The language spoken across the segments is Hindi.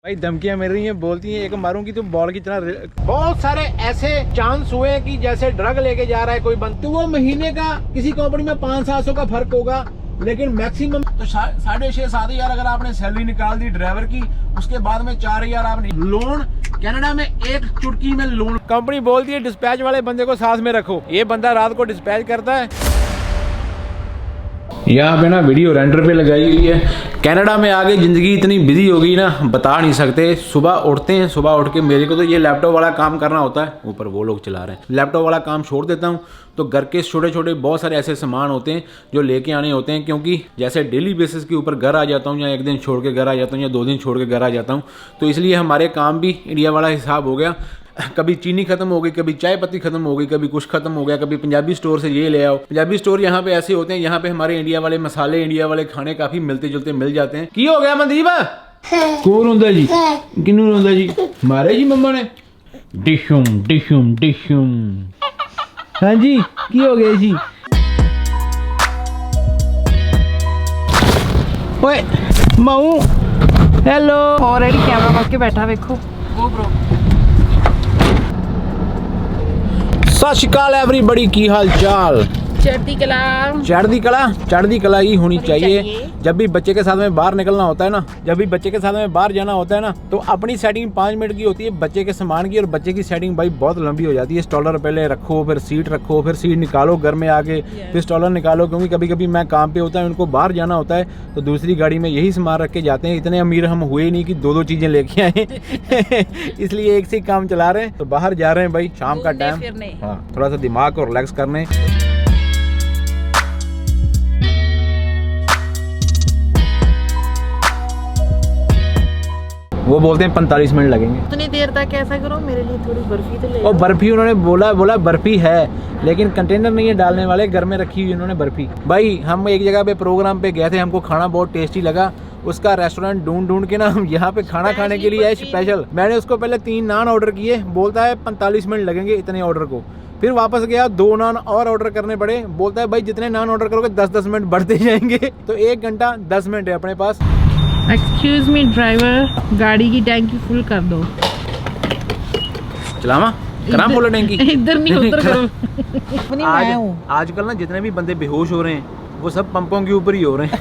भाई धमकियां मिल रही हैं, बोलती हैं एक मारूंगी तो बॉल की तरह। बहुत सारे ऐसे चांस हुए कि जैसे ड्रग लेके जा रहा है कोई बंद, तो वो महीने का किसी कंपनी में 500-700 का फर्क होगा, लेकिन मैक्सिमम तो 6,500-7,000 अगर आपने सैलरी निकाल दी ड्राइवर की, उसके बाद में 4,000 आपने लोन। कनाडा में एक चुटकी में लोन। कंपनी बोलती है डिस्पैच वाले बंदे को साथ में रखो, ये बंदा रात को डिस्पैच करता है। यहाँ पे ना वीडियो रेंटर पे लगाई हुई है। कनाडा में आगे ज़िंदगी इतनी बिजी हो गई ना, बता नहीं सकते। सुबह उठते हैं, सुबह उठ के मेरे को तो ये लैपटॉप वाला काम करना होता है, ऊपर वो लोग चला रहे हैं। लैपटॉप वाला काम छोड़ देता हूँ तो घर के छोटे छोटे बहुत सारे ऐसे सामान होते हैं जो लेके आने होते हैं, क्योंकि जैसे डेली बेसिस के ऊपर घर आ जाता हूँ, या एक दिन छोड़ के घर आ जाता हूँ, या 2 दिन छोड़ के घर आ जाता हूँ, तो इसलिए हमारे काम भी इंडिया वाला हिसाब हो गया। कभी चीनी खत्म हो गई, कभी चाय पत्ती खत्म हो गई, कभी कुछ खत्म हो गया, कभी पंजाबी स्टोर से ये ले आओ। पंजाबी स्टोर यहाँ पे ऐसे होते हैं, यहाँ पे हमारे इंडिया वाले मसाले, इंडिया वाले खाने काफी मिलते जुलते मिल जाते हैं। की हो गया मनदीप? कौन होंदा जी? किन्नू होंदा जी? मारे जी मम्मा ने डिशुम डिशुम डिशुम। हाँ जी, की हो गया जी? ओए माऊ, हेलो। ऑलरेडी कैमरा मार के बैठा, देखो वो ब्रो। सत श्री अकाल एवरीबॉडी, की हाल चाल? चढ़ती कला। चढ़ती कला ही होनी चाहिए। जब भी बच्चे के साथ में बाहर निकलना होता है ना, जब भी बच्चे के साथ में बाहर जाना होता है ना, तो अपनी सेटिंग 5 मिनट की होती है बच्चे के सामान की, और बच्चे की सेटिंग भाई बहुत लंबी हो जाती है। स्टॉलर पहले रखो, फिर सीट रखो, फिर सीट निकालो घर में आके, फिर स्टॉलर निकालो, क्योंकि कभी कभी मैं काम पे होता है, उनको बाहर जाना होता है, तो दूसरी गाड़ी में यही सामान रख के जाते हैं। इतने अमीर हम हुए नहीं कि 2-2 चीजें लेके आए इसलिए एक से ही काम चला रहे हैं। तो बाहर जा रहे हैं भाई शाम का टाइम, हाँ, थोड़ा सा दिमाग को रिलैक्स करने। वो बोलते हैं 45 मिनट लगेंगे। इतनी देर तक ऐसा करो, मेरे लिए थोड़ी बर्फी तो ले। और बर्फी उन्होंने बोला बर्फी है, लेकिन कंटेनर नहीं है डालने वाले, घर में रखी हुई उन्होंने बर्फी। भाई हम एक जगह पे प्रोग्राम पे गए थे, हमको खाना बहुत टेस्टी लगा, उसका रेस्टोरेंट ढूंढ के ना हम यहाँ पे खाना खाने के लिए आए स्पेशल। मैंने उसको पहले 3 नान ऑर्डर किए, बोलता है 45 मिनट लगेंगे इतने ऑर्डर को। फिर वापस गया, 2 नान और ऑर्डर करने पड़े, बोलता है भाई जितने नान ऑर्डर करोगे 10-10 मिनट बढ़ते जाएंगे। तो 1 घंटा 10 मिनट है अपने पास। एक्सक्यूज मी ड्राइवर, गाड़ी की टैंकी फुल कर दो। चलावा करा फुल टैंकी? इधर नहीं उधर करो। आजकल ना जितने भी बंदे बेहोश हो रहे हैं वो सब पंपों के ऊपर ही हो रहे हैं।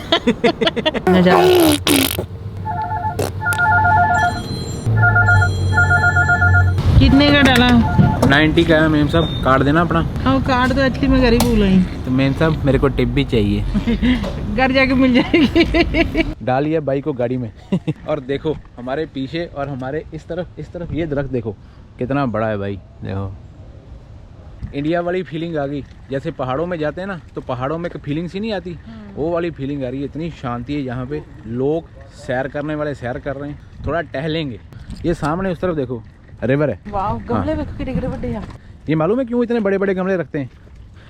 कितने का डाला? 90 का है मेम साहब, काट देना अपना। हाँ काट दो, एक्चुअली मैं घर ही भूल गई। तो मेम साहब मेरे को टिप भी चाहिए। घर जाके मिल जाएगी। डालिए बाइक को गाड़ी में। और देखो हमारे पीछे और हमारे इस तरफ ये दरख्त देखो कितना बड़ा है भाई। देखो इंडिया वाली फीलिंग आ गई, जैसे पहाड़ों में जाते हैं ना, तो पहाड़ों में फीलिंग सी नहीं आती, वो वाली फीलिंग आ रही है। इतनी शांति है यहाँ पे, लोग सैर करने वाले सैर कर रहे हैं, थोड़ा टहलेंगे। ये सामने उस तरफ देखो रिवर है। वाह, गमले देखो कितने बड़े हैं। ये मालूम है क्यों इतने बड़े बड़े गमले रखते हैं?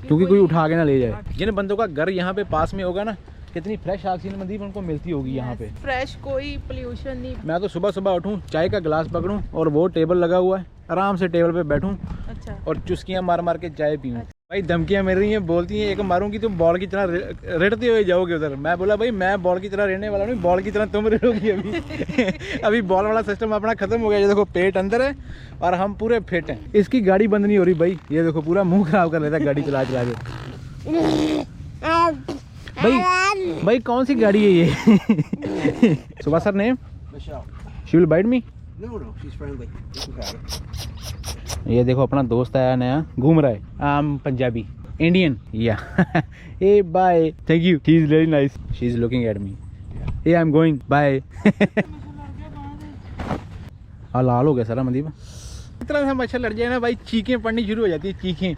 क्योंकि कोई उठा के ना ले जाए। जिन बंदों का घर यहाँ पे पास में होगा ना, कितनी फ्रेश ऑक्सीजन मंदी उनको मिलती होगी यहाँ पे। फ्रेश, कोई पोल्यूशन नहीं। मैं तो सुबह उठूँ, चाय का गिलास पकड़ूं और वो टेबल लगा हुआ है, आराम से टेबल पे बैठूं, अच्छा, और चुस्कियां मार के चाय पीऊं। भाई धमकियां मिल रही हैं, बोलती हैं एक मारूंगी तुम बॉल की तरह रेटते हुए जाओगे उधर। मैं बोला भाई मैं बॉल की तरह रहने वाला नहीं, बॉल की तरह तुम रहोगी अभी। अभी बॉल वाला सिस्टम अपना खत्म हो गया। ये देखो पेट अंदर है और हम पूरे फिट हैं। इसकी गाड़ी बंद नहीं हो रही भाई, ये देखो पूरा मुंह खराब कर लेता है गाड़ी चला के। भाई कौन सी गाड़ी है ये? सुबह sir name? She will bite me? No, she's friendly. You can have it. ये देखो अपना दोस्त आया नया, घूम रहा है। पंजाबी इंडियन या ए bye, thank you, she is very nice, she is looking at me, ए आई एम गोइंग बाय। लाल हो गया सारा मनदीप। इतना सा मच्छर लड़ जाए ना भाई, चीखें पड़नी शुरू हो जाती है, चीखें।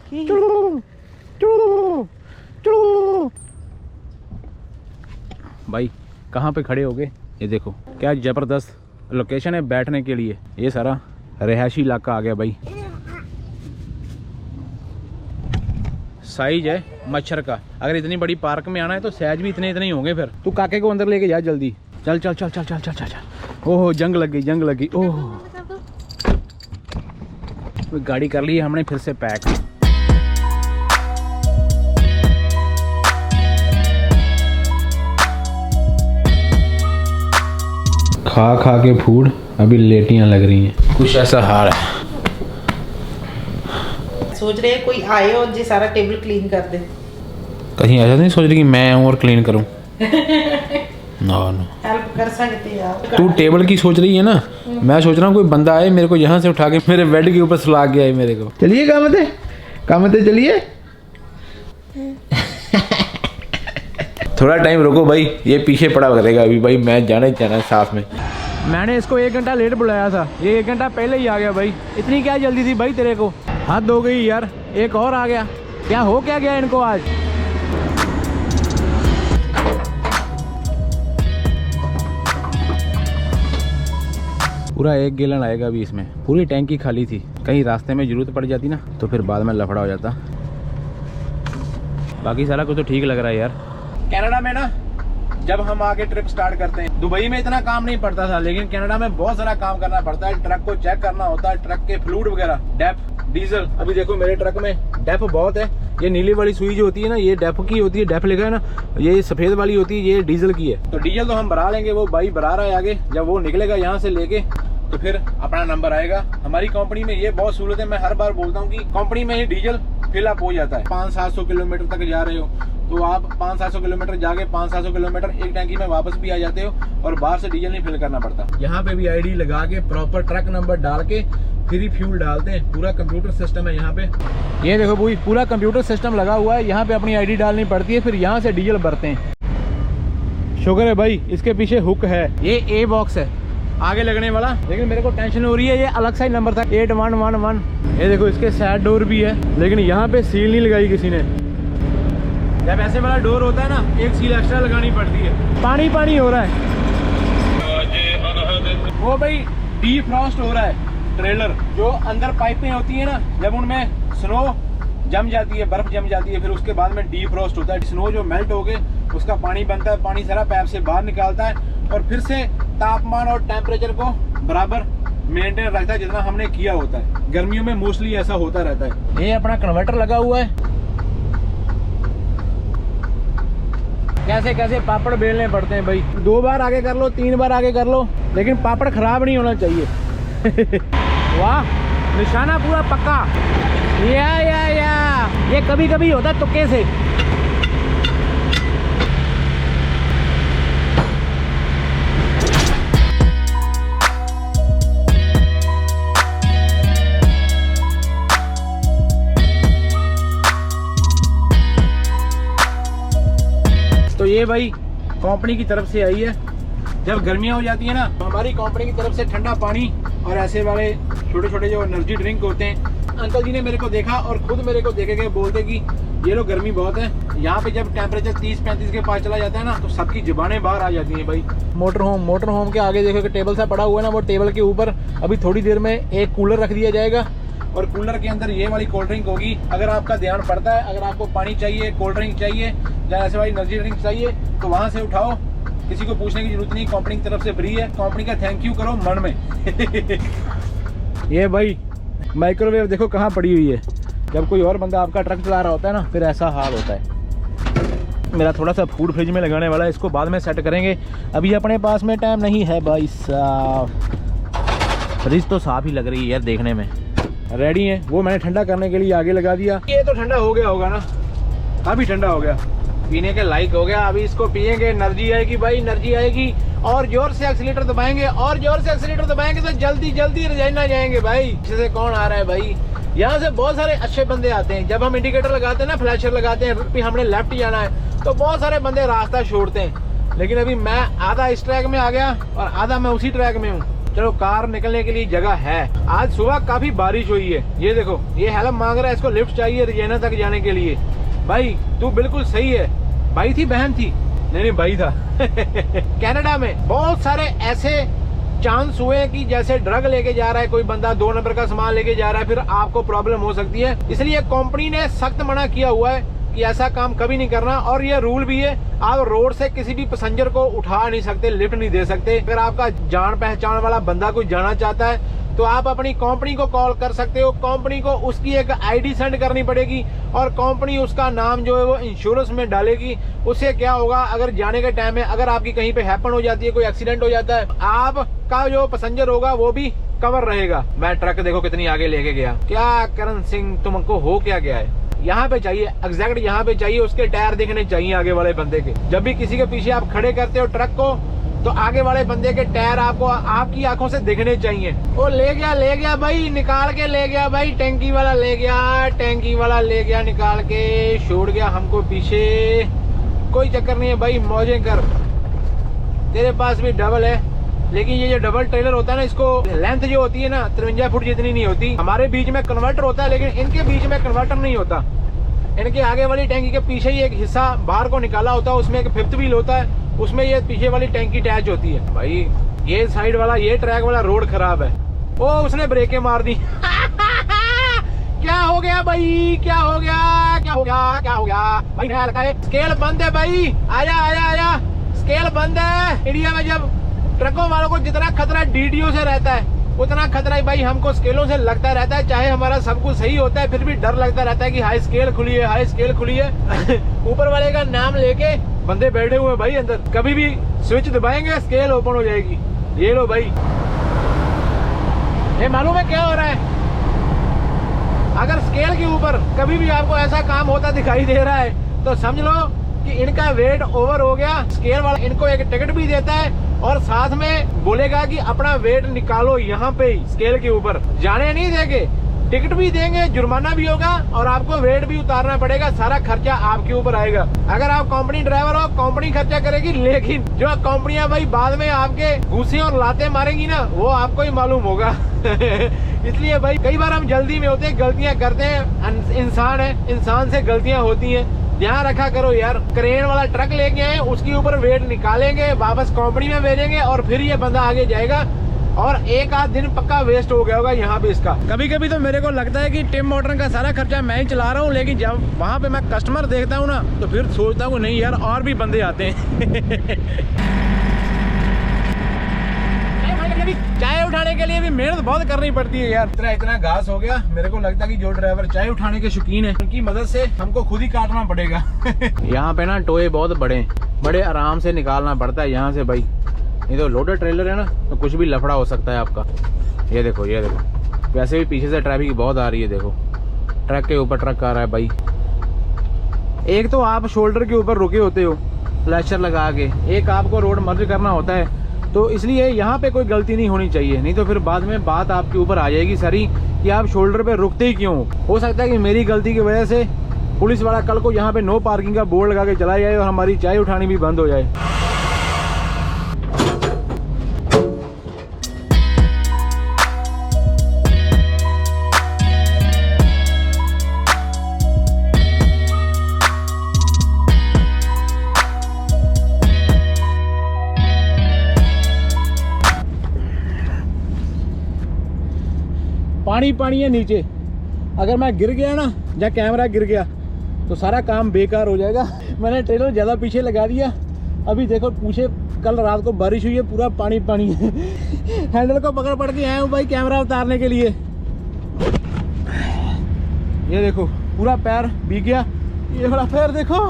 भाई कहाँ पे खड़े हो गए? ये देखो क्या जबरदस्त लोकेशन है बैठने के लिए। ये सारा रिहायशी इलाका आ गया भाई। साइज है मच्छर का। अगर इतनी बड़ी पार्क में आना है तो साइज भी इतने ही होंगे। फिर तू काके को अंदर लेके जा जल्दी, चल चल चल चल चल चल चल। ओह जंग लग गई। ओह गाड़ी कर ली हमने फिर से पैक। खा के फूड अभी लेटियाँ लग रही हैं, कुछ ऐसा हाल है। सोच रहे हैं कोई आए और जी सारा टेबल क्लीन कर दे। कहीं ऐसा नहीं सोच रही कि मैं आऊँ और क्लीन करूँ? नो नो, हेल्प कर सकते हैं आप। तू टेबल की सोच रही है ना, मैं सोच रहा हूँ कोई बंदा आए मेरे को यहाँ से उठा के मेरे बेड के ऊपर सुला के आए मेरे को। चलिए कामते चलिए। थोड़ा टाइम रुको भाई, ये पीछे पड़ा करेगा अभी भाई, मैं जाना ही जाना साथ में। मैंने इसको 1 घंटा लेट बुलाया था, ये 1 घंटा पहले ही आ गया भाई। इतनी क्या जल्दी थी भाई तेरे को? हद हो गई यार, एक और आ गया। क्या हो क्या गया इनको आज? पूरा 1 गैलन आएगा अभी इसमें, पूरी टैंकी खाली थी। कहीं रास्ते में जरूरत पड़ जाती ना तो फिर बाद में लफड़ा हो जाता। बाकी सारा कुछ तो ठीक लग रहा है यार। कनाडा में ना जब हम आगे ट्रिप स्टार्ट करते हैं, दुबई में इतना काम नहीं पड़ता था, लेकिन कनाडा में बहुत सारा काम करना पड़ता है। ट्रक को चेक करना होता है, ट्रक के फ्लूइड वगैरह, डेप, डीजल। अभी देखो मेरे ट्रक में डेप बहुत है। ये नीली वाली सुई जो होती है ना, ये डेप की होती है, डेप लिखा है ना, ये सफेद वाली होती है, ये डीजल की है। तो डीजल तो हम भरा लेंगे, वो भाई भरा रहा है आगे। जब वो निकलेगा यहाँ से लेके तो फिर अपना नंबर आएगा। हमारी कंपनी में ये बहुत सहूलत है, मैं हर बार बोलता हूँ कि कंपनी में ही डीजल फिल अप हो जाता है। 500-700 किलोमीटर तक जा रहे हो तो आप 500-700 किलोमीटर जाके 500-700 किलोमीटर एक टैंकी में वापस भी आ जाते हो और बाहर से डीजल नहीं फिल करना पड़ता। यहाँ पे भी आईडी लगा के प्रॉपर ट्रक नंबर डाल के फ्री फ्यूल डालते हैं। पूरा कंप्यूटर सिस्टम है यहाँ पे। ये देखो भाई, पूरा कंप्यूटर सिस्टम लगा हुआ है। यहाँ पे अपनी आईडी डालनी पड़ती है, फिर यहाँ से डीजल भरते हैं। शुक्र है भाई इसके पीछे हुक है, ये ए बॉक्स है आगे लगने वाला। लेकिन मेरे को टेंशन हो रही है, ये अलग सा ही नंबर था 8111। ये देखो इसके साइड डोर भी है, लेकिन यहाँ पे सील नहीं लगाई किसी ने। जब ऐसे वाला डोर होता है ना, एक सील एक्स्ट्रा लगानी पड़ती है। पानी पानी हो रहा है वो भाई, डीफ्रॉस्ट हो रहा है। ट्रेलर जो अंदर पाइपें होती है ना, जब उनमें स्नो जम जाती है, बर्फ जम जाती है, फिर उसके बाद में डीफ्रॉस्ट होता है। स्नो जो मेल्ट हो गए उसका पानी बनता है, पानी सारा पाइप से बाहर निकालता है और फिर से तापमान और टेम्परेचर को बराबर मेंटेन रखता है जितना हमने किया होता है। गर्मियों में मोस्टली ऐसा होता रहता है। ये अपना कन्वर्टर लगा हुआ है। कैसे कैसे पापड़ बेलने पड़ते हैं भाई। 2 बार आगे कर लो, 3 बार आगे कर लो, लेकिन पापड़ खराब नहीं होना चाहिए। वाह, निशाना पूरा पक्का। या ये कभी कभी होता है तुक्के से। तो ये भाई कंपनी की तरफ से आई है। जब गर्मियाँ हो जाती है ना, तो हमारी कंपनी की तरफ से ठंडा पानी और ऐसे वाले छोटे छोटे जो एनर्जी ड्रिंक होते हैं। अंकल जी ने मेरे को देखा और खुद मेरे को देखे के बोलते कि ये लो गर्मी बहुत है। यहाँ पे जब टेम्परेचर 30-35 के पास चला जाता है ना, तो सबकी जुबानें बाहर आ जाती हैं भाई। मोटर होम के आगे देखो कि टेबल सा पड़ा हुआ है ना, वो टेबल के ऊपर अभी थोड़ी देर में एक कूलर रख दिया जाएगा और कूलर के अंदर ये वाली कोल्ड ड्रिंक होगी। अगर आपका ध्यान पड़ता है, अगर आपको पानी चाहिए, कोल्ड ड्रिंक चाहिए या ऐसे वाली एनर्जी ड्रिंक चाहिए, तो वहाँ से उठाओ, किसी को पूछने की जरूरत नहीं, कंपनी की तरफ से फ्री है। कंपनी का थैंक यू करो मन में। ये भाई माइक्रोवेव देखो कहाँ पड़ी हुई है। जब कोई और बंदा आपका ट्रक चला रहा होता है ना, फिर ऐसा हाल होता है। मेरा थोड़ा सा फूड फ्रिज में लगाने वाला है, इसको बाद में सेट करेंगे, अभी अपने पास में टाइम नहीं है भाई साहब। फ्रिज तो साफ ही लग रही है यार देखने में। रेडी है, वो मैंने ठंडा करने के लिए आगे लगा दिया। ये तो ठंडा हो गया होगा ना, काफ़ी ठंडा हो गया, पीने के लायक हो गया। अभी इसको पियेंगे, एनर्जी आएगी भाई, एनर्जी आएगी। और जोर से एक्सीलेटर दबाएंगे, और जोर से एक्सीलेटर दबाएंगे तो जल्दी जल्दी रजाना जाएंगे भाई। जैसे कौन आ रहा है भाई, यहाँ से बहुत सारे अच्छे बंदे आते हैं। जब हम इंडिकेटर लगाते हैं ना, फ्लैशर लगाते हैं, हमने लेफ्ट जाना है, तो बहुत सारे बंदे रास्ता छोड़ते हैं। लेकिन अभी मैं आधा इस ट्रैक में आ गया और आधा मैं उसी ट्रैक में हूँ। चलो, कार निकलने के लिए जगह है। आज सुबह काफी बारिश हुई है। ये देखो, ये हेल्प मांग रहा है, इसको लिफ्ट चाहिए रजाना तक जाने के लिए। भाई तू बिल्कुल सही है। भाई थी बहन थी? नहीं भाई था। कनाडा में बहुत सारे ऐसे चांस हुए कि जैसे ड्रग लेके जा रहा है कोई बंदा, 2 नंबर का सामान लेके जा रहा है, फिर आपको प्रॉब्लम हो सकती है। इसलिए कंपनी ने सख्त मना किया हुआ है कि ऐसा काम कभी नहीं करना। और ये रूल भी है, आप रोड से किसी भी पैसेंजर को उठा नहीं सकते, लिफ्ट नहीं दे सकते। अगर आपका जान पहचान वाला बंदा कोई जाना चाहता है तो आप अपनी कंपनी को कॉल कर सकते हो। कंपनी को उसकी एक आईडी सेंड करनी पड़ेगी और कंपनी उसका नाम जो है वो इंश्योरेंस में डालेगी। उससे क्या होगा, अगर जाने के टाइम में अगर आपकी कहीं पे हैपन हो जाती है, कोई एक्सीडेंट हो जाता है, आपका जो पैसेंजर होगा वो भी कवर रहेगा। मैं ट्रक देखो कितनी आगे लेके गया। क्या करण सिंह तुमको हो क्या गया है? यहाँ पे चाहिए, एग्जैक्ट यहाँ पे चाहिए, उसके टायर दिखने चाहिए आगे वाले बंदे के। जब भी किसी के पीछे आप खड़े करते हो ट्रक को, तो आगे वाले बंदे के टायर आपको आपकी आंखों से दिखने चाहिए। वो ले गया भाई, निकाल के ले गया भाई, टैंकी वाला ले गया निकाल के, छोड़ गया हमको पीछे। कोई चक्कर नहीं है भाई, मौजें कर। तेरे पास भी डबल है, लेकिन ये जो डबल ट्रेलर होता है ना, इसको लेंथ जो होती है ना 53 फुट जितनी नहीं होती। हमारे बीच में कन्वर्टर होता है, लेकिन इनके बीच में कन्वर्टर नहीं होता। इनके आगे वाली टैंकी के पीछे ही एक हिस्सा बाहर को निकाला होता है, उसमें एक फिफ्थ व्हील होता है, उसमें ये पीछे वाली टैंकी अटैच होती है। भाई ये साइड वाला, ये ट्रैक वाला रोड खराब है। ओ उसने ब्रेकें मार दी। क्या हो गया भाई, क्या हो गया भाई? नया लगा है, स्केल बंद है भाई, आजा, स्केल बंद है। इंडिया में जब ट्रकों वालों को जितना खतरा डीडीओ से रहता है, उतना खतरा ही भाई हमको स्केलों से लगता रहता है। चाहे हमारा सब कुछ सही होता है, फिर भी डर लगता रहता है कि हाई स्केल खुली है। ऊपर वाले का नाम लेके बंदे बैठे हुए भाई अंदर, कभी भी स्विच दबाएंगे स्केल ओपन हो जाएगी। ये लो भाई, ये मालूम है क्या हो रहा है? अगर स्केल के ऊपर कभी भी आपको ऐसा काम होता दिखाई दे रहा है, तो समझ लो कि इनका वेट ओवर हो गया। स्केल वाला इनको एक टिकट भी देता है और साथ में बोलेगा कि अपना वेट निकालो यहाँ पे ही स्केल के ऊपर। जाने नहीं देंगे, टिकट भी देंगे, जुर्माना भी होगा और आपको वेट भी उतारना पड़ेगा। सारा खर्चा आपके ऊपर आएगा। अगर आप कंपनी ड्राइवर हो, कंपनी खर्चा करेगी, लेकिन जो कंपनियां भाई बाद में आपके घूसे और लाते मारेंगी ना, वो आपको ही मालूम होगा। इसलिए भाई कई बार हम जल्दी में होते हैं, गलतियां करते हैं। इंसान है, इंसान से गलतियां होती हैं। ध्यान रखा करो यार। क्रेन वाला ट्रक लेके आए, उसके ऊपर वेट निकालेंगे, वापस कंपनी में भेजेंगे और फिर ये बंदा आगे जाएगा और एक आध दिन पक्का वेस्ट हो गया होगा यहाँ पे इसका। कभी कभी तो मेरे को लगता है कि टिम मॉर्टन का सारा खर्चा मैं ही चला रहा हूँ, लेकिन जब वहाँ पे मैं कस्टमर देखता हूँ ना, तो फिर सोचता हूँ नहीं यार, और भी बंदे आते हैं। चाय उठाने के लिए भी मेहनत बहुत करनी पड़ती है यार। इतना घास हो गया, मेरे को लगता है कि जो ड्राइवर चाय उठाने के शौकीन है, उनकी मदद से हमको खुद ही काटना पड़ेगा। यहाँ पे ना टोए बहुत बड़े आराम से निकालना पड़ता है यहाँ से भाई। ये तो लोडर ट्रेलर है ना, तो कुछ भी लफड़ा हो सकता है आपका। ये देखो वैसे भी पीछे से ट्रैफिक बहुत आ रही है। देखो ट्रक के ऊपर ट्रक आ रहा है भाई। एक तो आप शोल्डर के ऊपर रुके होते हो फ्लैशर लगा के, एक आपको रोड मर्ज करना होता है, तो इसलिए यहाँ पे कोई गलती नहीं होनी चाहिए। नहीं तो फिर बाद में बात आपके ऊपर आ जाएगी सारी कि आप शोल्डर पे रुकते ही क्यों। हो सकता है कि मेरी गलती की वजह से पुलिस वाला कल को यहाँ पे नो पार्किंग का बोर्ड लगा के चला जाए और हमारी चाय उठानी भी बंद हो जाए। पानी है नीचे। अगर मैं गिर गया ना, या कैमरा गिर गया, तो सारा काम बेकार हो जाएगा। मैंने ट्रेलर ज़्यादा पीछे लगा दिया। अभी देखो पीछे कल रात को बारिश हुई है, पूरा पानी है। हैंडल को पकड़ के आया हूँ भाई कैमरा उतारने के लिए। ये देखो पूरा पैर भीग गया। ये वाला पैर देखो।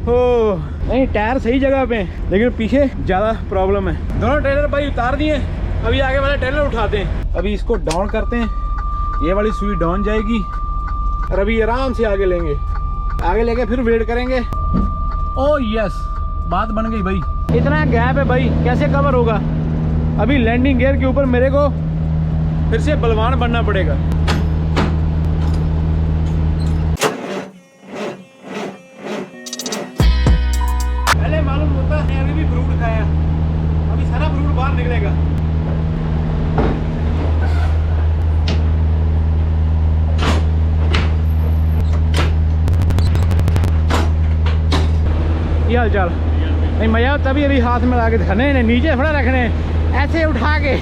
ओह नहीं, टायर सही जगह पे, लेकिन पीछे ज़्यादा प्रॉब्लम है। दोनों ट्रेलर भाई उतार दिए, अभी आगे वाला ट्रेलर उठाते हैं। अभी इसको डाउन करते हैं, ये वाली सुई डाउन जाएगी और अभी आराम से आगे लेंगे। आगे लेके फिर वेट करेंगे। ओह यस, बात बन गई भाई। इतना गैप है भाई, कैसे कवर होगा? अभी लैंडिंग गियर के ऊपर मेरे को फिर से बलवान बनना पड़ेगा। पहले मालूम होता है अभी भी फ्रूट खाया, अभी सारा फ्रूट बाहर निकलेगा। हाल चाल नहीं, मजा तभी अभी हाथ में ला के दिखाने, नीचे थोड़ा रखने, ऐसे उठा के।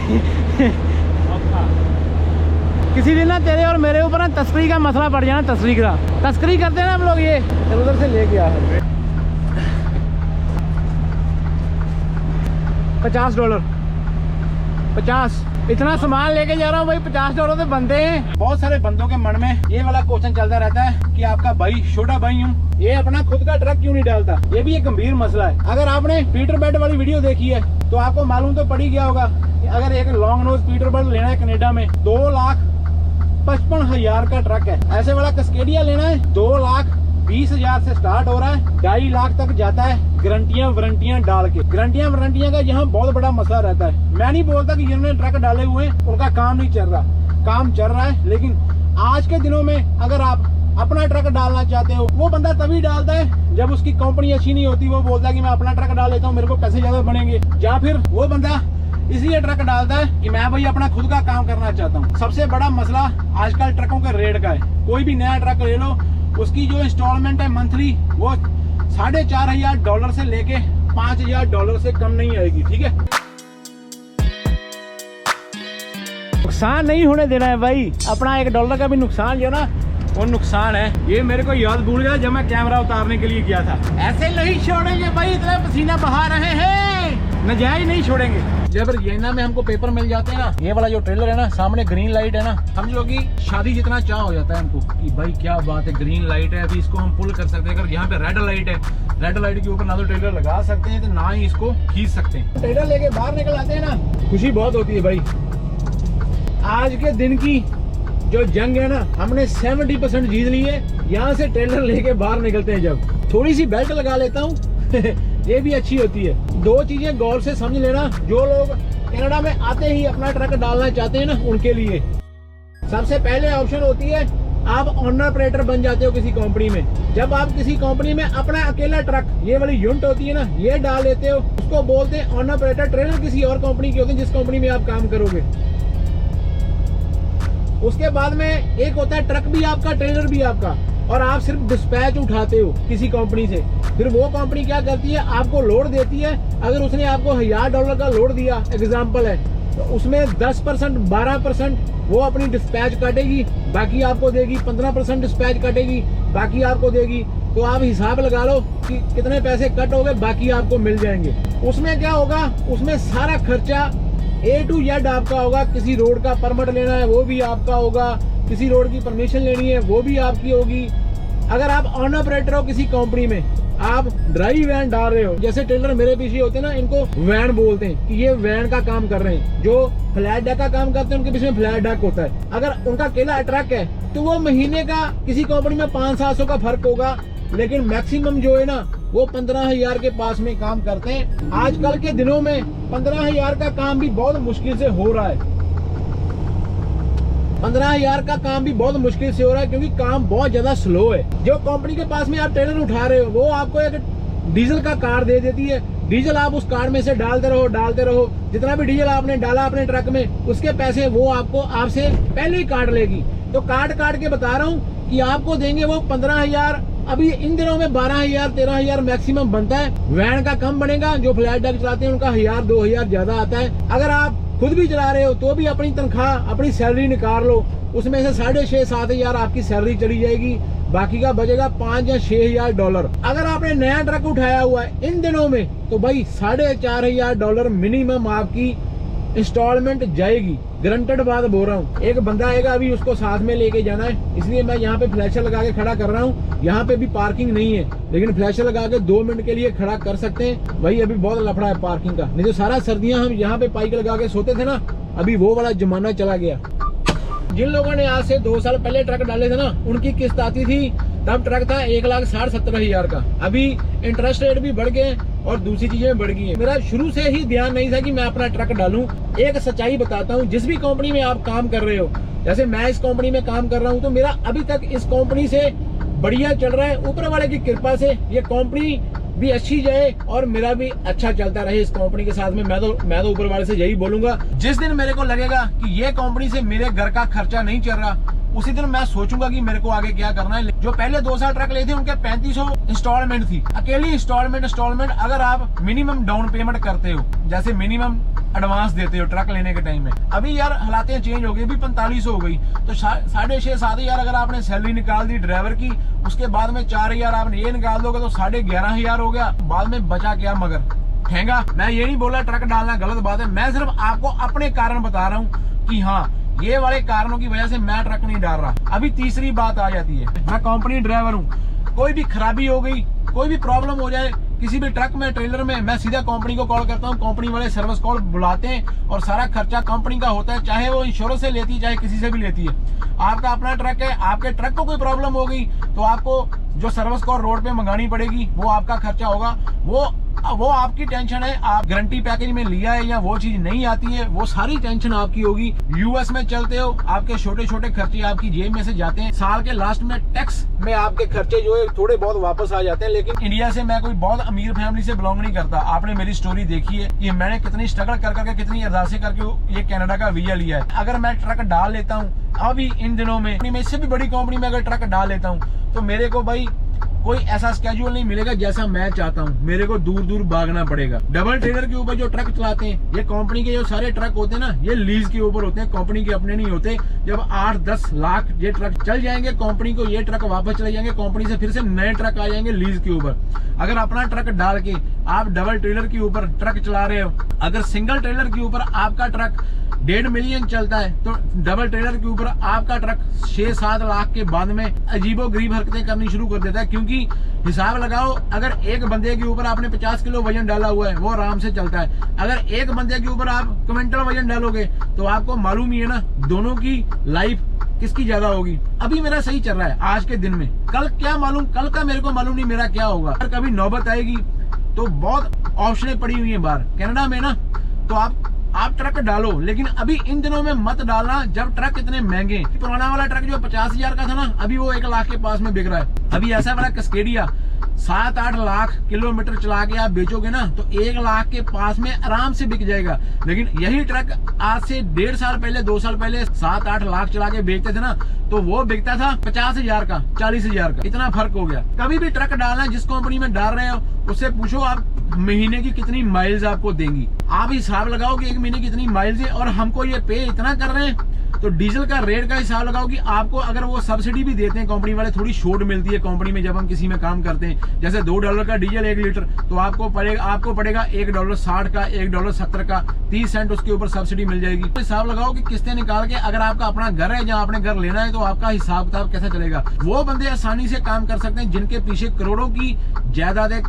किसी दिन ना तेरे और मेरे ऊपर ना तस्करी का मसला पड़ जाना। तस्करी करते हैं ना हम लोग। ये उधर से ले गया है $50। 50 इतना सामान लेके जा रहा हूँ भाई, $50 तो बनते हैं। बहुत सारे बंदों के मन में ये वाला क्वेश्चन चलता रहता है कि आपका भाई छोटा भाई हूँ, ये अपना खुद का ट्रक क्यों नहीं डालता। ये भी एक गंभीर मसला है। अगर आपने पीटरबर्ट वाली वीडियो देखी है तो आपको मालूम तो पड़ ही गया होगा कि अगर एक लॉन्ग नोज पीटरबर्ट लेना है कनेडा में 2,55,000 का ट्रक है। ऐसे वाला कस्केडिया लेना है 2,20,000 से स्टार्ट हो रहा है, 2.5 लाख तक जाता है गारंटियां वारंटियां डाल के। गारंटियां वारंटियां का यहाँ बहुत बड़ा मसला रहता है। मैं नहीं बोलता कि जिन्होंने ट्रक डाले हुए हैं उनका काम नहीं चल रहा, काम चल रहा है। लेकिन आज के दिनों में अगर आप अपना ट्रक डालना चाहते हो, वो बंदा तभी डालता है जब उसकी कंपनी अच्छी नहीं होती। वो बोलता है कि मैं अपना ट्रक डाल लेता हूँ, मेरे को पैसे ज्यादा बनेंगे। या फिर वो बंदा इसलिए ट्रक डालता है कि मैं भाई अपना खुद का काम करना चाहता हूँ। सबसे बड़ा मसला आजकल ट्रकों के रेट का है। कोई भी नया ट्रक ले लो, उसकी जो इंस्टॉलमेंट है मंथली वो $4,500 से लेके $5,000 से कम नहीं आएगी। ठीक है, नुकसान नहीं होने देना है भाई। अपना $1 का भी नुकसान जो ना वो नुकसान है। ये मेरे को याद भूल गया जब मैं कैमरा उतारने के लिए गया था। ऐसे नहीं छोड़ेंगे भाई, इतना पसीना बहा रहे हैं, नजायज नहीं छोड़ेंगे। जब येना में हमको पेपर मिल जाते हैं ना, ये वाला जो ट्रेलर है ना, सामने ग्रीन लाइट है ना, समझो कि शादी जितना चाह हो जाता है हमको कि भाई क्या बात है, ग्रीन लाइट है, अभी इसको हम पुल कर सकते हैं। अगर यहाँ पे रेड लाइट है, रेड लाइट के ऊपर ना तो ट्रेलर लगा सकते हैं तो ना ही इसको खींच सकते हैं। ट्रेलर लेके बाहर निकल आते हैं ना, खुशी बहुत होती है भाई। आज के दिन की जो जंग है ना, हमने 70% जीत ली है। यहाँ से ट्रेलर लेके बाहर निकलते हैं जब, थोड़ी सी बेल्ट लगा लेता हूँ ये भी अच्छी होती है। दो चीजें गौर से समझ लेना, जो लोग कनाडा में आते ही अपना ट्रक डालना चाहते हैं ना, उनके लिए सबसे पहले ऑप्शन होती है आप ऑनर ऑपरेटर बन जाते हो किसी कंपनी में। जब आप किसी कंपनी में अपना अकेला ट्रक, ये वाली यूनिट होती है ना, ये डाल लेते हो, उसको बोलते हैं ऑनर ऑपरेटर। ट्रेलर किसी और कंपनी की होती है जिस कंपनी में आप काम करोगे। उसके बाद में एक होता है ट्रक भी आपका, ट्रेलर भी आपका, और आप सिर्फ डिस्पैच उठाते हो किसी कंपनी से। फिर वो कंपनी क्या करती है, आपको लोड देती है। अगर उसने आपको $1,000 का लोड दिया, एग्जाम्पल है, तो उसमें 10% 12% वो अपनी डिस्पैच काटेगी, बाकी आपको देगी। 15% डिस्पैच काटेगी, बाकी आपको देगी। तो आप हिसाब लगा लो कि कितने पैसे कट हो गए, बाकी आपको मिल जाएंगे। उसमें क्या होगा, उसमें सारा खर्चा A to Z आपका होगा। किसी रोड का परमिट लेना है वो भी आपका होगा, किसी रोड की परमिशन लेनी है वो भी आपकी होगी। अगर आप ऑन ऑपरेटर हो किसी कंपनी में, आप ड्राई वैन डाल रहे हो, जैसे ट्रेलर मेरे पीछे होते हैं ना, इनको वैन बोलते हैं कि ये वैन का काम कर रहे हैं। जो फ्लैट डैक का काम करते हैं उनके पीछे फ्लैट डैक होता है। अगर उनका अकेला ट्रक है तो वो महीने का किसी कंपनी में 500-700 का फर्क होगा, लेकिन मैक्सिमम जो है ना वो 15,000 के पास में काम करते हैं। आजकल के दिनों में 15,000 का काम भी बहुत मुश्किल से हो रहा है। 15,000 का काम भी बहुत मुश्किल से हो रहा है क्योंकि काम बहुत ज्यादा स्लो है। जो कंपनी के पास में आप ट्रेलर उठा रहे हो, वो आपको एक डीजल का कार्ड दे देती है। डीजल आप उस कार्ड में से डालते रहो। जितना भी डीजल आपने डाला अपने ट्रक में, उसके पैसे वो आपको आपसे पहले ही काट लेगी। तो काट के बता रहा हूँ कि आपको देंगे वो 15,000। अभी इन दिनों में 12,000 13,000 मैक्सिमम बनता है। वैन का कम बनेगा, जो फ्लैट डैक चलाते हैं उनका 1,000-2,000 ज्यादा आता है। अगर आप खुद भी चला रहे हो तो भी अपनी तनख्वाह, अपनी सैलरी निकाल लो, उसमें से 6,500-7,000 आपकी सैलरी चली जाएगी, बाकी का बचेगा $5,000 या $6,000। अगर आपने नया ट्रक उठाया हुआ है इन दिनों में, तो भाई $4,500 मिनिमम आपकी इंस्टॉलमेंट जाएगी। गारंटेड बात बोल रहा हूँ। एक बंदा आएगा, अभी उसको साथ में लेके जाना है, इसलिए मैं यहाँ पे फ्लैशर लगा के खड़ा कर रहा हूँ। यहाँ पे भी पार्किंग नहीं है, लेकिन फ्लैशर लगा के 2 मिनट के लिए खड़ा कर सकते हैं। भाई अभी बहुत लफड़ा है पार्किंग का, नहीं तो सारा सर्दियाँ हम यहाँ पे पाइक लगा के सोते थे ना, अभी वो वाला जमाना चला गया। जिन लोगों ने आज से 2 साल पहले ट्रक डाले थे ना, उनकी किस्त आती थी, तब ट्रक था 1,60,70,000 का। अभी इंटरेस्ट रेट भी बढ़ गए और दूसरी चीजें बढ़ गई हैं। मेरा शुरू से ही ध्यान नहीं था कि मैं अपना ट्रक डालूं। एक सच्चाई बताता हूं, जिस भी कंपनी में आप काम कर रहे हो, जैसे मैं इस कंपनी में काम कर रहा हूं, तो मेरा अभी तक इस कंपनी से बढ़िया चल रहा है। ऊपर वाले की कृपा से ये कंपनी भी अच्छी जाए और मेरा भी अच्छा चलता रहे इस कंपनी के साथ में। मैं तो ऊपर वाले से यही बोलूंगा। जिस दिन मेरे को लगेगा कि ये कंपनी से मेरे घर का खर्चा नहीं चल रहा, उसी दिन मैं सोचूंगा कि मेरे को आगे क्या करना है। जो पहले 2 साल ट्रक लिए थे उनके 3500 इंस्टॉलमेंट थी, अकेली इंस्टॉलमेंट। अगर आप मिनिमम डाउन पेमेंट करते हो, जैसे मिनिमम एडवांस देते हो ट्रक लेने के टाइम में, अभी यार हालातें चेंज हो गई, अभी 4500 हो गई, तो 6,500-7,000 अगर आपने सैलरी निकाल दी ड्राइवर की, उसके बाद में 4,000 आपने ये निकाल दोगे तो 11,500 हो गया। बाद में बचा क्या मगर, ठेंगा। मैं ये नहीं बोला ट्रक डालना गलत बात है, मैं सिर्फ आपको अपने कारण बता रहा हूँ कि हाँ ये वाले कारणों की वजह से मैं ट्रक नहीं डाल रहा। अभी तीसरी बात आ जाती है, मैं कंपनी ड्राइवर हूँ, कोई भी खराबी हो गई, कोई भी प्रॉब्लम हो जाए किसी भी ट्रक में, ट्रेलर में, मैं सीधा कंपनी को कॉल करता हूँ। कंपनी वाले सर्विस कॉल बुलाते हैं और सारा खर्चा कंपनी का होता है, चाहे वो इंश्योरेंस से लेती है चाहे किसी से भी लेती है। आपका अपना ट्रक है, आपके ट्रक को कोई प्रॉब्लम हो गई तो आपको जो सर्विस कॉल रोड पे मंगानी पड़ेगी, वो आपका खर्चा होगा, वो आपकी टेंशन है। आप गारंटी पैकेज में लिया है या वो चीज नहीं आती है, वो सारी टेंशन आपकी होगी। यूएस में चलते हो, आपके छोटे छोटे खर्चे आपकी जेब में से जाते हैं। साल के लास्ट में टैक्स में आपके खर्चे जो है थोड़े बहुत वापस आ जाते हैं। लेकिन इंडिया से मैं कोई बहुत अमीर फैमिली से बिलोंग नहीं करता। आपने मेरी स्टोरी देखी है कि मैंने कितनी स्ट्रगल कर करके, कितनी अरदासें करके ये कनाडा का वीजा लिया है। अगर मैं ट्रक डाल लेता हूँ अभी इन दिनों में, इससे भी बड़ी कंपनी में अगर ट्रक डाल लेता हूँ तो मेरे को भाई कोई ऐसा स्केड्यूल नहीं मिलेगा जैसा मैं चाहता हूँ। मेरे को दूर दूर भागना पड़ेगा। डबल ट्रेलर के ऊपर जो ट्रक चलाते हैं, ये कंपनी के जो सारे ट्रक होते हैं ना, ये लीज के ऊपर होते हैं, कंपनी के अपने नहीं होते। जब 8-10 लाख ये ट्रक चल जाएंगे कंपनी को, ये ट्रक वापस चले जाएंगे कंपनी से, फिर से नए ट्रक आ जाएंगे लीज के ऊपर। अगर अपना ट्रक डाल के आप डबल ट्रेलर के ऊपर ट्रक चला रहे हो, अगर सिंगल ट्रेलर के ऊपर आपका ट्रक 1.5 मिलियन चलता है तो डबल ट्रेलर के ऊपर आपका ट्रक 6-7 लाख के बाद में अजीबो गरीब हरकतें करनी शुरू कर देता है। क्योंकि हिसाब लगाओ, अगर एक बंदे के ऊपर आपने 50 किलो वजन डाला हुआ है, वो आराम से चलता है। अगर एक बंदे के ऊपर आप क्विंटल वजन डालोगे तो आपको मालूम ही है ना दोनों की लाइफ किसकी ज्यादा होगी। अभी मेरा सही चल रहा है आज के दिन में, कल क्या मालूम, कल का मेरे को मालूम नहीं मेरा क्या होगा। अगर कभी नौबत आएगी तो बहुत ऑप्शनें पड़ी हुई हैं बाहर कनाडा में ना, तो आप ट्रक डालो, लेकिन अभी इन दिनों में मत डालना जब ट्रक इतने महंगे। पुराना वाला ट्रक जो 50,000 का था ना, अभी वो 1 लाख के पास में बिक रहा है। अभी ऐसा वाला कस्केडिया 7-8 लाख किलोमीटर चला के आप बेचोगे ना तो 1 लाख के पास में आराम से बिक जाएगा। लेकिन यही ट्रक आज से 1.5 साल पहले, 2 साल पहले 7-8 लाख चला के बेचते थे ना, तो वो बिकता था 50,000 का, 40,000 का। इतना फर्क हो गया। कभी भी ट्रक डालना, जिस कंपनी में डाल रहे हो उससे पूछो आप महीने की कितनी माइल्स आपको देंगी। आप हिसाब लगाओ कि 1 महीने की कितनी माइल्स है और हमको ये पे इतना कर रहे हैं, तो डीजल का रेट का हिसाब लगाओ कि आपको अगर वो सब्सिडी भी देते हैं कंपनी वाले, थोड़ी छूट मिलती है कंपनी में जब हम किसी में काम करते हैं। जैसे $2 का डीजल 1 लीटर, तो आपको पड़ेगा $1.60 का, $1.70 का, 30 सेंट उसके ऊपर सब्सिडी मिल जाएगी। तो हिसाब लगाओ कि किस्तें निकाल के, अगर आपका अपना घर है जहाँ आपने घर लेना है तो आपका हिसाब किताब कैसा चलेगा। वो बंदे आसानी से काम कर सकते हैं जिनके पीछे करोड़ों की जायदाद है,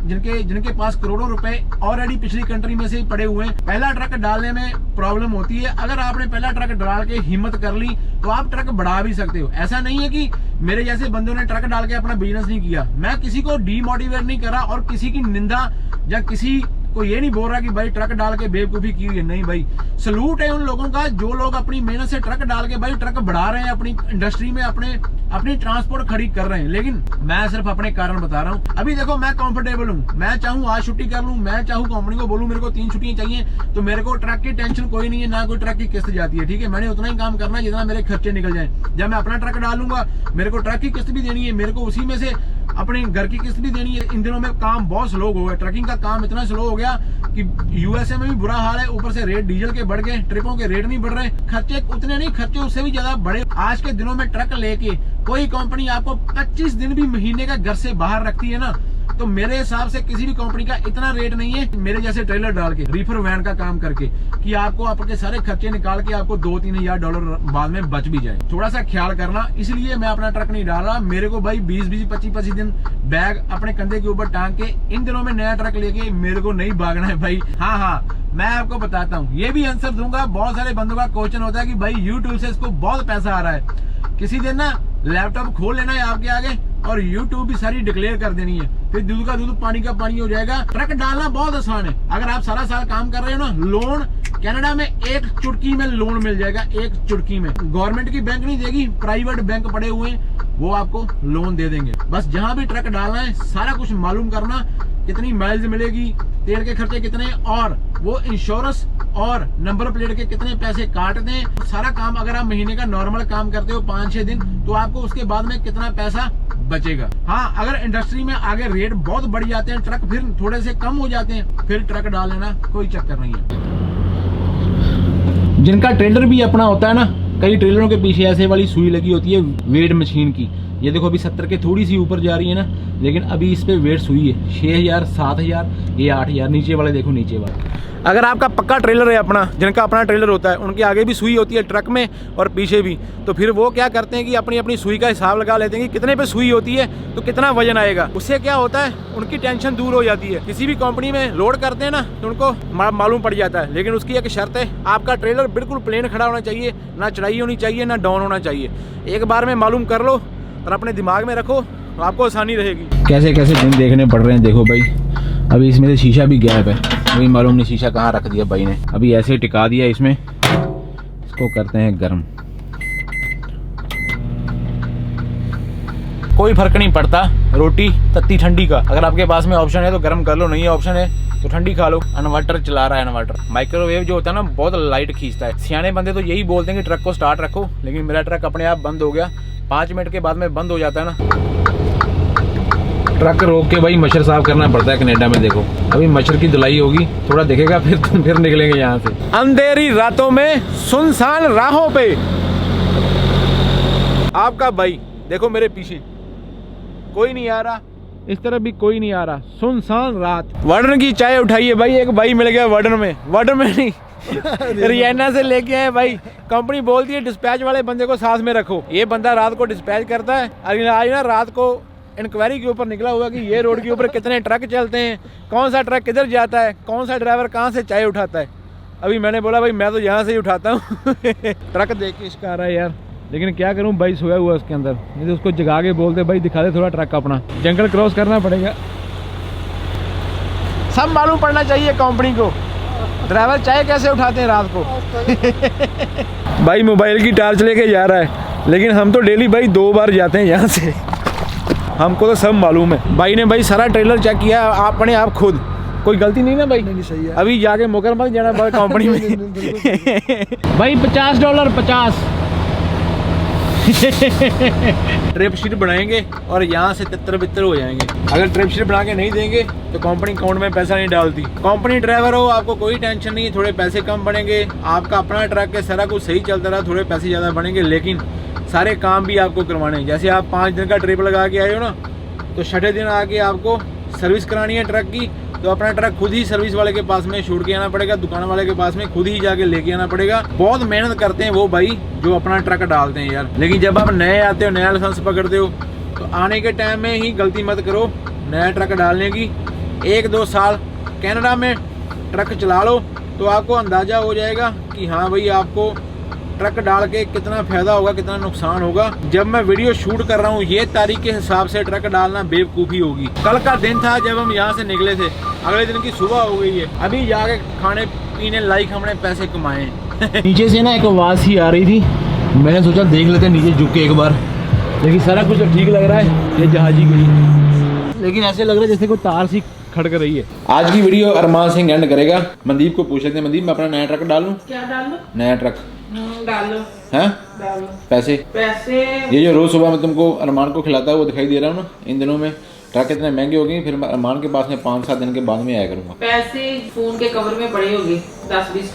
जिनके पास करोड़ों रुपए ऑलरेडी पिछली कंट्री में से ही पड़े हुए हैं। पहला ट्रक डालने में प्रॉब्लम होती है। अगर आपने पहला ट्रक डाल के हिम्मत कर ली तो आप ट्रक बढ़ा भी सकते हो। ऐसा नहीं है कि मेरे जैसे बंदों ने ट्रक डाल के अपना बिजनेस नहीं किया। मैं किसी को डीमोटिवेट नहीं कर रहा और किसी की निंदा या किसी को ये नहीं बोल रहा कि भाई ट्रक डाल के बेवकूफी की हुई है। नहीं भाई, सलूट है उन लोगों का जो लोग अपनी मेहनत से ट्रक डाल के भाई ट्रक बढ़ा रहे हैं, अपनी इंडस्ट्री में अपनी ट्रांसपोर्ट खड़ी कर रहे हैं। लेकिन मैं सिर्फ अपने कारण बता रहा हूँ। अभी देखो मैं कंफर्टेबल हूँ, मैं चाहूँ आज छुट्टी कर लूँ, मैं चाहूँ कंपनी को बोलूँ मेरे को 3 छुट्टियां चाहिए, तो मेरे को ट्रक की टेंशन कोई नहीं है, ना कोई ट्रक की किस्त जाती है। ठीक है, मैंने उतना ही काम करना है जितना मेरे खर्चे निकल जाए। जब मैं अपना ट्रक डालूंगा मेरे को ट्रक की किस्त भी देनी है, मेरे को उसी में से अपने घर की किस्त भी देनी है। इन दिनों में काम बहुत स्लो हो गया, ट्रकिंग का काम इतना स्लो हो गया कि यूएसए में भी बुरा हाल है। ऊपर से रेट डीजल के बढ़ गए, ट्रिपों के रेट नहीं बढ़ रहे, खर्चे उतने नहीं, खर्चे उससे भी ज्यादा बढ़े। आज के दिनों में ट्रक लेके कोई कंपनी आपको 25 दिन भी महीने का घर से बाहर रखती है ना, तो मेरे हिसाब से किसी भी कंपनी का इतना रेट नहीं है मेरे जैसे ट्रेलर डाल के, रीफर वैन का काम करके, कि आपको आपके सारे खर्चे निकाल के आपको $2-3 हजार बाद में बच भी जाए। थोड़ा सा ख्याल करना, इसलिए मैं अपना ट्रक नहीं डाल रहा। मेरे को भाई 20-20, 25-25 दिन बैग अपने कंधे के ऊपर टांग के इन दिनों में नया ट्रक लेके मेरे को नहीं भागना है भाई। हाँ, मैं आपको बताता हूँ, ये भी आंसर दूंगा। बहुत सारे बंदों का क्वेश्चन होता है कि भाई यूट्यूब से इसको बहुत पैसा आ रहा है। किसी दिन ना लैपटॉप खोल लेना है आपके आगे और यूट्यूब भी सारी डिक्लेयर कर देनी है, फिर दूध का दूध पानी का पानी हो जाएगा। ट्रक डालना बहुत आसान है। अगर आप सारा साल काम कर रहे हो ना, लोन कनाडा में एक चुटकी में लोन मिल जाएगा, एक चुटकी में। गवर्नमेंट की बैंक नहीं देगी, प्राइवेट बैंक पड़े हुए हैं, वो आपको लोन दे देंगे। बस जहां भी ट्रक डालना है सारा कुछ मालूम करना, कितनी माइल्स मिलेगी, तेल के खर्चे कितने, और वो इंश्योरेंस और नंबर प्लेट के कितने पैसे काट दें। सारा काम अगर आप महीने का नॉर्मल काम करते हो 5-6 दिन, तो आपको उसके बाद में कितना पैसा बचेगा। हाँ, अगर इंडस्ट्री में आगे रेट बहुत बढ़ जाते हैं, ट्रक फिर थोड़े से कम हो जाते हैं, फिर ट्रक डाल लेना कोई चक्कर नहीं है। जिनका ट्रेलर भी अपना होता है ना, कई ट्रेलरों के पीछे ऐसे वाली सुई लगी होती है वेट मशीन की। ये देखो अभी 70 के थोड़ी सी ऊपर जा रही है ना, लेकिन अभी इस पे वेट सुई है 6000, 7000, ये 8000। नीचे वाले देखो, नीचे वाले। अगर आपका पक्का ट्रेलर है अपना, जिनका अपना ट्रेलर होता है, उनके आगे भी सुई होती है ट्रक में और पीछे भी, तो फिर वो क्या करते हैं कि अपनी अपनी सुई का हिसाब लगा लेते हैं कि कितने पे सुई होती है तो कितना वजन आएगा। उससे क्या होता है, उनकी टेंशन दूर हो जाती है। किसी भी कंपनी में लोड करते हैं ना तो उनको मालूम पड़ जाता है, लेकिन उसकी एक शर्त है, आपका ट्रेलर बिल्कुल प्लेन खड़ा होना चाहिए, ना चढ़ाई होनी चाहिए ना डाउन होना चाहिए। एक बार में मालूम कर लो और अपने दिमाग में रखो तो आपको आसानी रहेगी। कैसे कैसे दिन देखने पड़ रहे हैं देखो भाई। अभी इसमें से शीशा भी गैप है, अभी मालूम नहीं शीशा कहाँ रख दिया भाई ने। अभी ऐसे टिका दिया इसमें, इसको करते हैं गर्म। कोई फर्क नहीं पड़ता रोटी तत्ती ठंडी का। अगर आपके पास में ऑप्शन है तो गर्म कर लो, नहीं है ऑप्शन है तो ठंडी खा लो। इन्वर्टर चला रहा है इन्वर्टर। माइक्रोवेव जो होता है ना बहुत लाइट खींचता है। सियाने बंदे तो यही बोलते हैं कि ट्रक को स्टार्ट रखो, लेकिन मेरा ट्रक अपने आप बंद हो गया। 5 मिनट के बाद में बंद हो जाता है ना। ट्रक रोक के भाई मच्छर साफ करना पड़ता है कनाडा में। देखो अभी मच्छर की धुलाई होगी, थोड़ा दिखेगा फिर निकलेंगे यहाँ से। अंधेरी रातों में सुनसान राहों पे आपका भाई देखो मेरे पीछे कोई नहीं आ रहा, इस तरफ भी कोई नहीं आ रहा, सुनसान रात। वार्डन की चाय उठाइए भाई, एक भाई मिल गया वार्डन में नहीं हरियाणा से लेके आए भाई। कंपनी बोलती है डिस्पैच वाले बंदे को साथ में रखो। ये बंदा रात को डिस्पैच करता है। आज ना रात को इंक्वायरी के ऊपर निकला हुआ कि ये रोड के ऊपर कितने ट्रक चलते हैं, कौन सा ट्रक किधर जाता है, कौन सा ड्राइवर कहाँ से चाय उठाता है। अभी मैंने बोला भाई मैं तो यहाँ से ही उठाता हूँ ट्रक देख के इसका आ रहा है यार, लेकिन क्या करूँ भाई सोया हुआ उसके अंदर। नहीं तो उसको जगा के बोलते भाई दिखा दे थोड़ा ट्रक अपना। जंगल क्रॉस करना पड़ेगा। सब मालूम पड़ना चाहिए कंपनी को ड्राइवर चाय कैसे उठाते हैं रात को भाई मोबाइल की टार्च लेके जा रहा है, लेकिन हम तो डेली भाई 2 बार जाते हैं यहाँ से, हमको तो सब मालूम है। भाई ने भाई सारा ट्रेलर चेक किया अपने आप खुद, कोई गलती नहीं ना भाई। नहीं सही है। अभी जाके मुकर मत जाना कंपनी में भाई $50 50 ट्रिप शीट बनाएंगे और यहाँ से तितर बितर हो जाएंगे। अगर ट्रिप शीट बना के नहीं देंगे तो कंपनी अकाउंट में पैसा नहीं डालती। कंपनी ड्राइवर हो आपको कोई टेंशन नहीं, थोड़े पैसे कम बनेंगे। आपका अपना ट्रक है, सारा कुछ सही चलता रहा, थोड़े पैसे ज़्यादा बनेंगे, लेकिन सारे काम भी आपको करवाने हैं। जैसे आप 5 दिन का ट्रिप लगा के आए हो ना, तो 6ठे दिन आके आपको सर्विस करानी है ट्रक की, तो अपना ट्रक खुद ही सर्विस वाले के पास में छोड़ के आना पड़ेगा, दुकान वाले के पास में खुद ही जाके लेके आना पड़ेगा। बहुत मेहनत करते हैं वो भाई जो अपना ट्रक डालते हैं यार। लेकिन जब आप नए आते हो, नया लाइसेंस पकड़ते हो, तो आने के टाइम में ही गलती मत करो नया ट्रक डालने की। 1-2 साल कनाडा में ट्रक चला लो तो आपको अंदाज़ा हो जाएगा कि हाँ भाई आपको ट्रक डाल के कितना फ़ायदा होगा, कितना नुकसान होगा। जब मैं वीडियो शूट कर रहा हूँ ये तारीख के हिसाब से ट्रक डालना बेवकूफ़ी होगी। कल का दिन था जब हम यहाँ से निकले थे, अगले दिन की सुबह हो गई है। अभी जाके खाने पीने लायक हमने पैसे कमाए नीचे से ना एक आवाज़ ही आ रही थी, मैंने सोचा देख लेते नीचे झुक के एक बार, लेकिन सारा कुछ तो ठीक लग रहा है। ये जहाजी गई, लेकिन ऐसे लग रहा है जैसे कोई तार सी खड़क रही है। आज की वीडियो अरमान सिंह एंड करेगा। मनदीप को पूछ लेते हैं, मनदीप मैं अपना नया ट्रक डालूं? क्या डालो? नया ट्रक डालो। हैं? डालो। पैसे पैसे ये जो रोज सुबह में तुमको अरमान को खिलाता है वो दिखाई दे रहा हूँ ना, इन दिनों में ट्रक इतने महंगे हो गए, फिर मैं अरमान के पास में 5-7 दिन के बाद में आया करूँगा। पैसे फोन के कवर में पड़े होंगे $10-20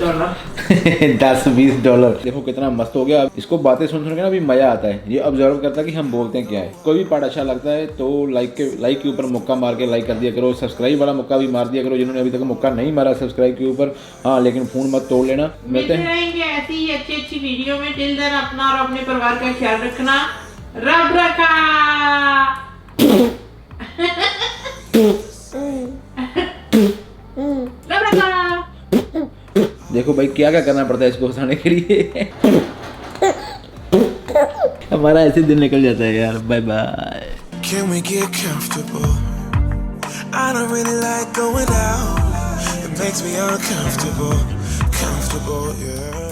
$10-20 देखो कितना मस्त हो गया। इसको बातें सुन के ना अभी मजा आता है, ये ऑब्जर्व करता है कि हम बोलते हैं क्या है। कोई भी पार्ट अच्छा लगता है तो लाइक के ऊपर मुक्का मार के लाइक कर दिया करो, सब्सक्राइब वाला मुक्का भी मार दिया करो जिन्होंने अभी तक मुक्का नहीं मारा सब्सक्राइब के ऊपर। हाँ लेकिन फोन मत तोड़ लेना। मिलते रहेंगे ऐसी ही अच्छी वीडियो में। टिल देन अपना और अपने परिवार का ख्याल रखना। रब रखा देखो भाई क्या क्या करना पड़ता है इसको हंसाने के लिए हमारा ऐसे दिन निकल जाता है यार। Bye bye. Can we get comfortable? I don't really like going out. It makes me uncomfortable, yeah.